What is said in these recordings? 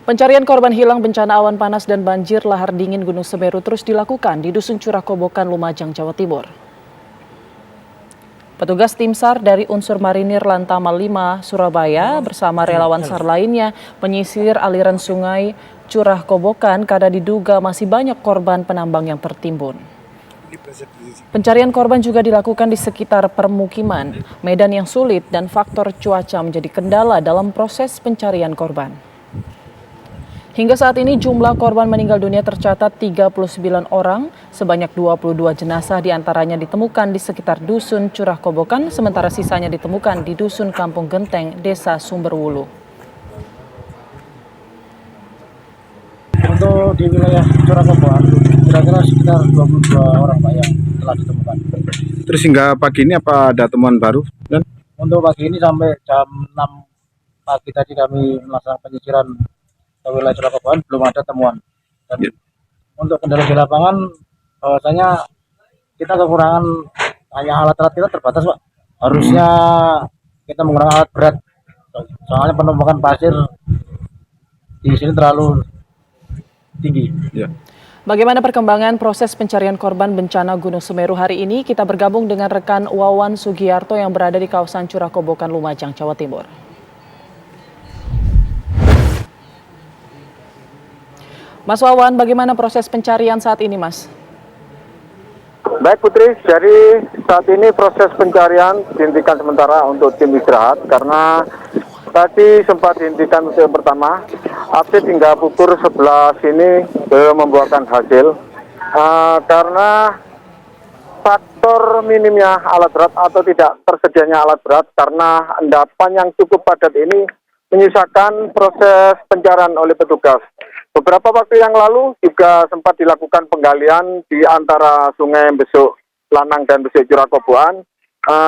Pencarian korban hilang bencana awan panas dan banjir lahar dingin Gunung Semeru terus dilakukan di Dusun Curah Kobokan, Lumajang, Jawa Timur. Petugas tim SAR dari unsur marinir Lantamal 5 Surabaya bersama relawan SAR lainnya menyisir aliran sungai Curah Kobokan karena diduga masih banyak korban penambang yang tertimbun. Pencarian korban juga dilakukan di sekitar permukiman, medan yang sulit dan faktor cuaca menjadi kendala dalam proses pencarian korban. Hingga saat ini jumlah korban meninggal dunia tercatat 39 orang, sebanyak 22 jenazah diantaranya ditemukan di sekitar Dusun Curah Kobokan, sementara sisanya ditemukan di Dusun Kampung Genteng, Desa Sumberwulu. Untuk di wilayah Curah Kobokan, kira-kira sekitar 22 orang Pak yang telah ditemukan. Terus hingga pagi ini apa ada temuan baru? Dan untuk pagi ini sampai jam 6 pagi tadi kami melaksanakan penyisiran ke wilayah Curah Kobokan, belum ada temuan. Dan untuk kendala di lapangan, bahwasanya kita kekurangan hanya alat-alat kita terbatas Pak. Harusnya kita menggunakan alat berat. Soalnya penumpukan pasir di sini terlalu tinggi. ya. Bagaimana perkembangan proses pencarian korban bencana Gunung Semeru hari ini? Kita bergabung dengan rekan Wawan Sugiarto yang berada di kawasan Curah Kobokan, Lumajang, Jawa Timur. Mas Wawan, bagaimana proses pencarian saat ini, Mas? Baik Putri, jadi saat ini proses pencarian dihentikan sementara untuk tim istirahat karena tadi sempat dihentikan untuk yang pertama. Update hingga pukul 11 ini belum membuahkan hasil karena faktor minimnya alat berat atau tidak tersedianya alat berat karena endapan yang cukup padat ini menyisakan proses pencarian oleh petugas. Beberapa waktu yang lalu juga sempat dilakukan penggalian di antara Sungai Besuk Lanang dan Besuk Curah Kobokan,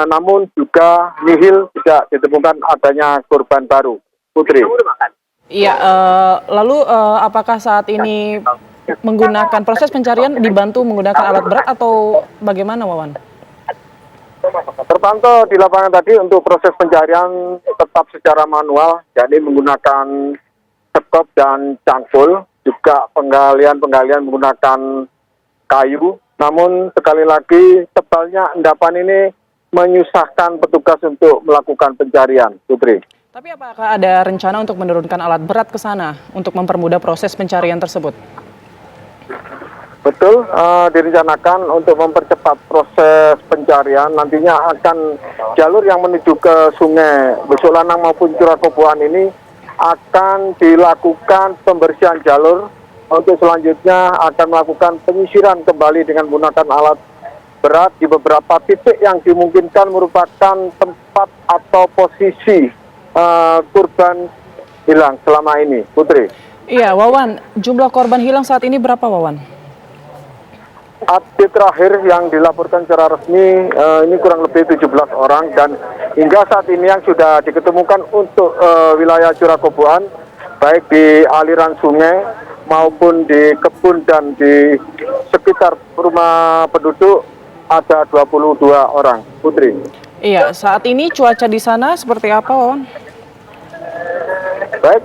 namun juga nihil tidak ditemukan adanya korban baru. Putri. Iya, lalu apakah saat ini menggunakan proses pencarian dibantu menggunakan alat berat atau bagaimana, Wawan? Terpantau di lapangan tadi untuk proses pencarian tetap secara manual, jadi menggunakan sekop dan cangkul, juga penggalian menggunakan kayu. Namun sekali lagi tebalnya endapan ini menyusahkan petugas untuk melakukan pencarian, Putri. Tapi apakah ada rencana untuk menurunkan alat berat ke sana untuk mempermudah proses pencarian tersebut? Betul, direncanakan untuk mempercepat proses pencarian. Nantinya akan jalur yang menuju ke Sungai Besuk Lanang maupun Curah Kobokan ini akan dilakukan pembersihan jalur. Untuk selanjutnya akan melakukan penyisiran kembali dengan menggunakan alat berat di beberapa titik yang dimungkinkan merupakan tempat atau posisi korban hilang selama ini, Putri. Iya, Wawan, jumlah korban hilang saat ini berapa, Wawan? Update terakhir yang dilaporkan secara resmi ini kurang lebih 17 orang dan hingga saat ini yang sudah diketemukan untuk wilayah Curah Kobokan baik di aliran sungai maupun di kebun dan di sekitar rumah penduduk ada 22 orang, Putri. Iya, saat ini cuaca di sana seperti apa, Wawan? Baik,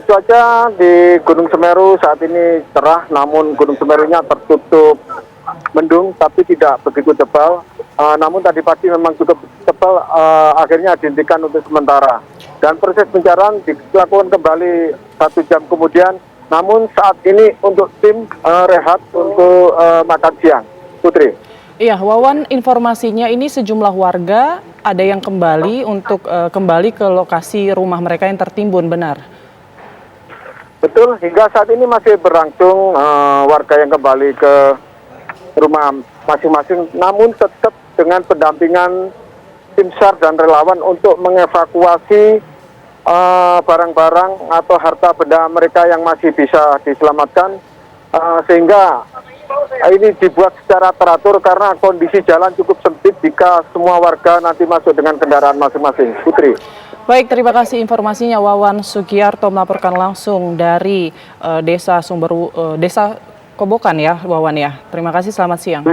cuaca di Gunung Semeru saat ini cerah, namun Gunung Semerunya tertutup mendung tapi tidak begitu tebal. Namun tadi pagi memang cukup tebal, akhirnya dihentikan untuk sementara. Dan proses pencarian dilakukan kembali 1 jam kemudian. Namun saat ini untuk tim rehat untuk makan siang, Putri. Iya, Wawan, informasinya ini sejumlah warga ada yang kembali untuk kembali ke lokasi rumah mereka yang tertimbun, benar? Betul, hingga saat ini masih berlangsung warga yang kembali ke rumah masing-masing, namun tetap dengan pendampingan tim SAR dan relawan untuk mengevakuasi barang-barang atau harta benda mereka yang masih bisa diselamatkan, sehingga ini dibuat secara teratur karena kondisi jalan cukup sempit jika semua warga nanti masuk dengan kendaraan masing-masing. Putri. Baik, terima kasih informasinya Wawan Sugiarto melaporkan langsung dari Desa Kobokan ya, Wawan ya. Terima kasih, selamat siang.